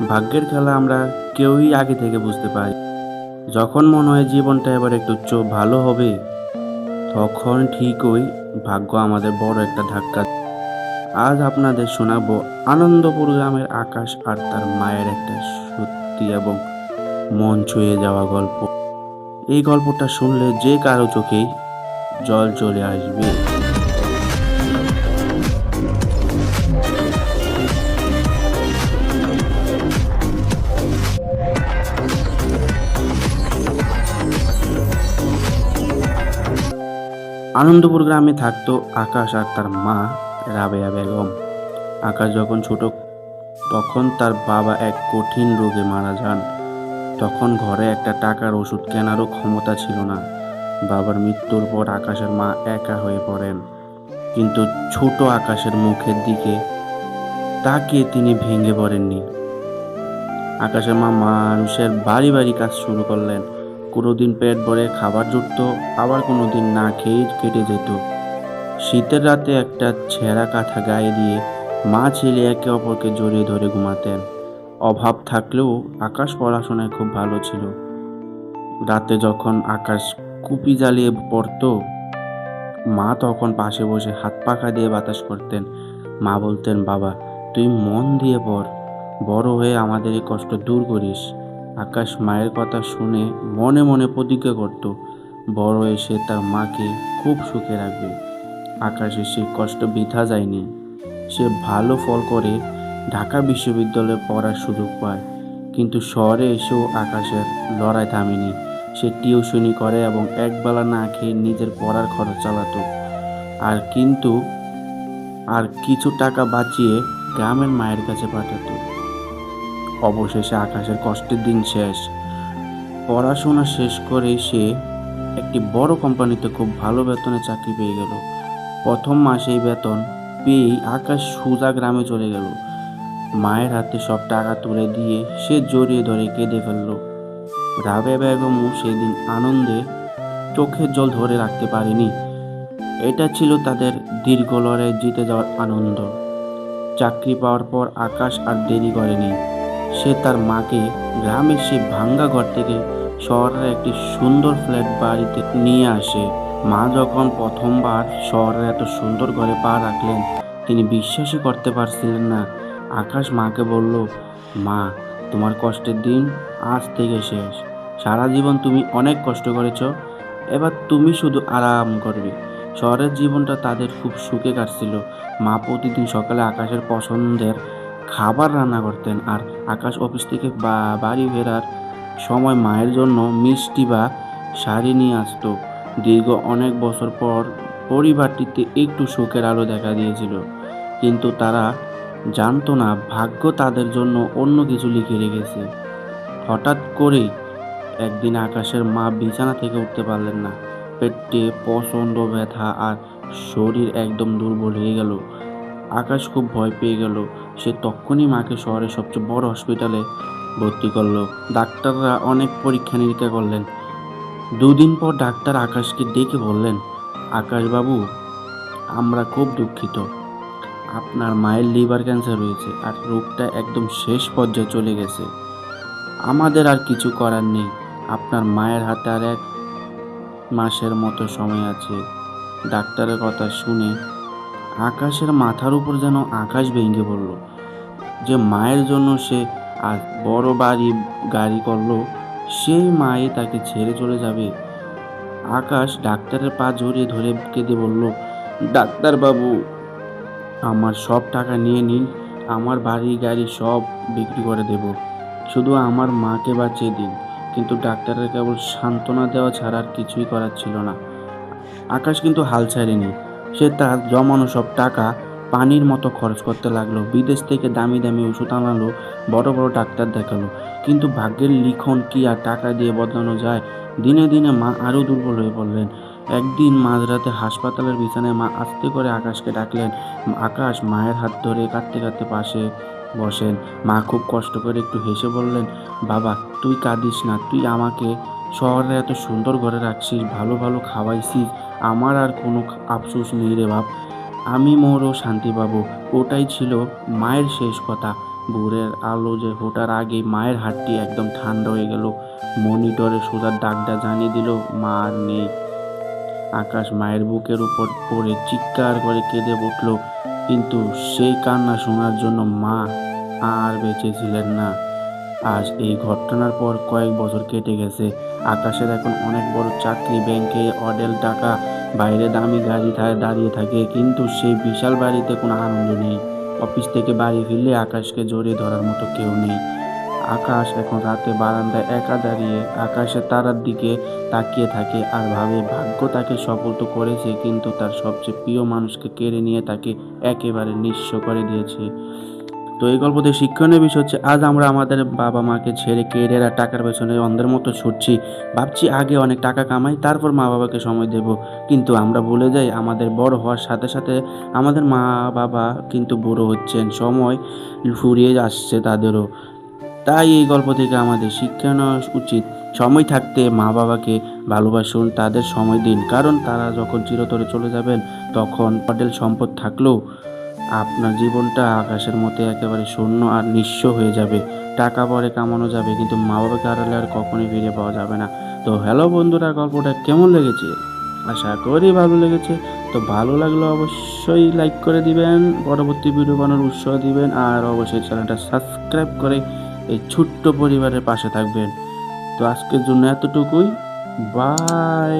ভাগ্যের খেলা আমরা কেউই আগে থেকে বুঝতে পারি। যখন মনে হয় জীবনটা এবার একটু ভালো হবে, তখন ঠিকই ভাগ্য আমাদের বড় একটা ধাক্কা। আজ আপনাদের শোনাবো আনন্দপুর গ্রামের আকাশ আর তার মায়ের একটা সত্যি এবং মন ছুঁয়ে যাওয়া গল্প। এই গল্পটা শুনলে যে কারো চোখেই জল চলে আসবে। আনন্দপুর গ্রামে থাকতো আকাশ আর তার মা রাবেয়া বেগম। আকাশ যখন ছোট, তখন তার বাবা এক কঠিন রোগে মারা যান। তখন ঘরে একটা টাকার ওষুধ কেনারও ক্ষমতা ছিল না। বাবার মৃত্যুর পর আকাশের মা একা হয়ে পড়েন। কিন্তু ছোট আকাশের মুখের দিকে তাকিয়ে তিনি ভেঙে পড়েননি। আকাশের মা মানুষের বাড়ি বাড়ি কাজ শুরু করলেন। কোনোদিন পেট ভরে খাবার জুটতো, আবার কোনোদিন না খেয়েই কেটে যেত। শীতের রাতে একটা ছেঁড়া কাঁথা গায়ে দিয়ে মা ছেলে একে অপরকে জড়িয়ে ধরে ঘুমাতেন। অভাব থাকলেও আকাশ পড়াশোনায় খুব ভালো ছিল। রাতে যখন আকাশ কুপি জ্বালিয়ে পড়তো, মা তখন পাশে বসে হাত পাখা দিয়ে বাতাস করতেন। মা বলতেন, বাবা তুই মন দিয়ে পড়, বড় হয়ে আমাদের এই কষ্ট দূর করিস। আকাশ মায়ের কথা শুনে মনে মনে প্রতিজ্ঞা করত, বড় হয়ে সে তার মাকে খুব সুখে রাখবে। আকাশের সেই কষ্ট বৃথা যায়নি। সে ভালো ফল করে ঢাকা বিশ্ববিদ্যালয়ে পড়ার সুযোগ পায়। কিন্তু শহরে এসেও আকাশের লড়াই থামেনি। সে টিউশনি করে এবং একবেলা না খেয়ে নিজের পড়ার খরচ চালাতো। আর কিছু টাকা বাঁচিয়ে গ্রামের মায়ের কাছে পাঠাতো। অবশেষে আকাশের কষ্টের দিন শেষ। পড়াশোনা শেষ করে সে একটি বড় কোম্পানিতে খুব ভালো বেতনে চাকরি পেয়ে গেল। প্রথম মাসেই বেতন পেয়েই আকাশ সোজা গ্রামে চলে গেল। মায়ের হাতে সব টাকা তুলে দিয়ে সে জড়িয়ে ধরে কেঁদে ফেলল। রাবেয়া বেগমও সেদিন আনন্দে চোখের জল ধরে রাখতে পারেনি। এটা ছিল তাদের দীর্ঘ লড়াই জিতে যাওয়ার আনন্দ। চাকরি পাওয়ার পর আকাশ আর দেরি করেনি। সে তার মাকে গ্রামের সেই ভাঙ্গা ঘর থেকে শহরের একটি সুন্দর ফ্ল্যাট বাড়িতে নিয়ে আসে। মা যখন প্রথমবার শহরের এত সুন্দর ঘরে পা রাখলেন, তিনি বিশ্বাসই করতে পারছিলেন না। আকাশ মাকে বলল, মা তোমার কষ্টের দিন আজ থেকে শেষ। সারা জীবন তুমি অনেক কষ্ট করেছ, এবার তুমি শুধু আরাম করবে। শহরের জীবনটা তাদের খুব সুখে কাটছিল। মা প্রতিদিন সকালে আকাশের পছন্দের খাবার রান্না করতেন, আর আকাশ অফিস থেকে বাড়ি ফেরার সময় মায়ের জন্য মিষ্টি বা শাড়ি নিয়ে আসতো। দীর্ঘ অনেক বছর পর পরিবারটিতে একটু সুখের আলো দেখা দিয়েছিল। কিন্তু তারা জানতো না ভাগ্য তাদের জন্য অন্য কিছু লিখে রেখেছে। হঠাৎ করেই একদিন আকাশের মা বিছানা থেকে উঠতে পারলেন না। পেটে প্রচণ্ড ব্যথা আর শরীর একদম দুর্বল হয়ে গেল। আকাশ খুব ভয় পেয়ে গেল। সে তখনই মাকে শহরের সবচেয়ে বড় হসপিটালে ভর্তি করলো। ডাক্তাররা অনেক পরীক্ষা নিরীক্ষা করলেন। দুদিন পর ডাক্তার আকাশকে ডেকে বললেন, আকাশবাবু, আমরা খুব দুঃখিত, আপনার মায়ের লিভার ক্যান্সার হয়েছে আর রোগটা একদম শেষ পর্যায়ে চলে গেছে। আমাদের আর কিছু করার নেই। আপনার মায়ের হাতে আর 1 মাসের মতো সময় আছে। ডাক্তারের কথা শুনে আকাশের মাথার উপর যেন আকাশ ভেঙে পড়ল। যে মায়ের জন্য সে আজ বড় বাড়ি গাড়ি করলো, সেই মাই তাকে ছেড়ে চলে যাবে। আকাশ ডাক্তারের পা জড়িয়ে ধরে কেঁদে বলল, ডাক্তারবাবু, আমার সব টাকা নিয়ে নিন, আমার বাড়ি গাড়ি সব বিক্রি করে দেব, শুধু আমার মাকে বাঁচিয়ে দিন। কিন্তু ডাক্তারের কেবল সান্ত্বনা দেওয়া ছাড়া আর কিছুই করার ছিল না। আকাশ কিন্তু হাল ছাড়েনি। সে তার জমানো সব টাকা পানির মতো খরচ করতে লাগলো। বিদেশ থেকে দামি দামি ওষুধ আনালো, বড় বড় ডাক্তার দেখালো। কিন্তু ভাগ্যের লিখন কি আর টাকা দিয়ে বদলানো যায়? দিনে দিনে মা আরও দুর্বল হয়ে পড়লেন। একদিন মাঝরাতে হাসপাতালের বিছানায় মা আস্তে করে আকাশকে ডাকলেন। আকাশ মায়ের হাত ধরে কাঁদতে কাঁদতে পাশে বসেন। মা খুব কষ্ট করে একটু হেসে বললেন, বাবা তুই কাঁদিস না, তুই আমাকে শহরে এত সুন্দর ঘরে রাখছিস, ভালো ভালো খাওয়াইছিস, আমার আর কোনো আফসোস নেই রে বাপ। আমি মোরও শান্তি পাবো। ওটাই ছিল মায়ের শেষ কথা। ভোরের আলো যে ফোটার আগে মায়ের হাতটি একদম ঠান্ডা হয়ে গেল। মনিটরে সোজা ডাকটা জানিয়ে দিল মা আর নেই। আকাশ মায়ের বুকের উপর পড়ে চিৎকার করে কেঁদে উঠল, কিন্তু সেই কান্না শোনার জন্য মা আর বেঁচে ছিলেন না। আজ এই ঘটনার পর কয়েক বছর কেটে গেছে। আকাশের এখন অনেক বড় চাকরি, ব্যাংকে অঢেল টাকা, বাইরে দামি গাড়ি দাঁড়িয়ে থাকে, কিন্তু সেই বিশাল বাড়িতে কোনো আনন্দ নেই। অফিস থেকে বাড়ি ফিরলে আকাশকে জড়িয়ে ধরার মতো কেউ নেই। আকাশ এখন রাতে বারান্দায় একা দাঁড়িয়ে আকাশের তারার দিকে তাকিয়ে থাকে আর ভাবে ভাগ্য তাকে সফল তো করেছে, কিন্তু তার সবচেয়ে প্রিয় মানুষকে কেড়ে নিয়ে তাকে একেবারে নিঃস্ব করে দিয়েছে। তো এই গল্প থেকে শিক্ষণীয় বিষয় হচ্ছে, আজ আমরা আমাদের বাবা মাকে ছেড়ে কেরিয়ার আর টাকার পেছনে অন্ধের মতো ছুটছি। ভাবছি আগে অনেক টাকা কামাই, তারপর মা বাবাকে সময় দেব, কিন্তু আমরা ভুলে যাই আমাদের বড় হওয়ার সাথে সাথে আমাদের মা বাবা কিন্তু বুড়ো হচ্ছেন, সময় ফুরিয়ে আসছে তাদেরও। তাই এই গল্প থেকে আমাদের শিক্ষা নেওয়া উচিত, সময় থাকতে মা বাবাকে ভালোবাসুন, তাদের সময় দিন, কারণ তারা যখন চিরতরে চলে যাবেন তখন অঢেল সম্পদ থাকলেও আপনার জীবনটা আকাশের মতো একেবারে শূন্য আর নিঃস্ব হয়ে যাবে। টাকা পরে কামানো যাবে, কিন্তু মা বাবাকে হারালে আর কখনোই ফিরে পাওয়া যাবে না। তো হ্যালো বন্ধুরা, গল্পটা কেমন লেগেছে? আশা করি ভালো লেগেছে। তো ভালো লাগলে অবশ্যই লাইক করে দিবেন, পরবর্তী ভিডিও বানানোর উৎসাহ দিবেন, আর অবশ্যই চ্যানেলটা সাবস্ক্রাইব করে এই ছোট্ট পরিবারের পাশে থাকবেন। তো আজকের জন্য এতটুকুই। বাই।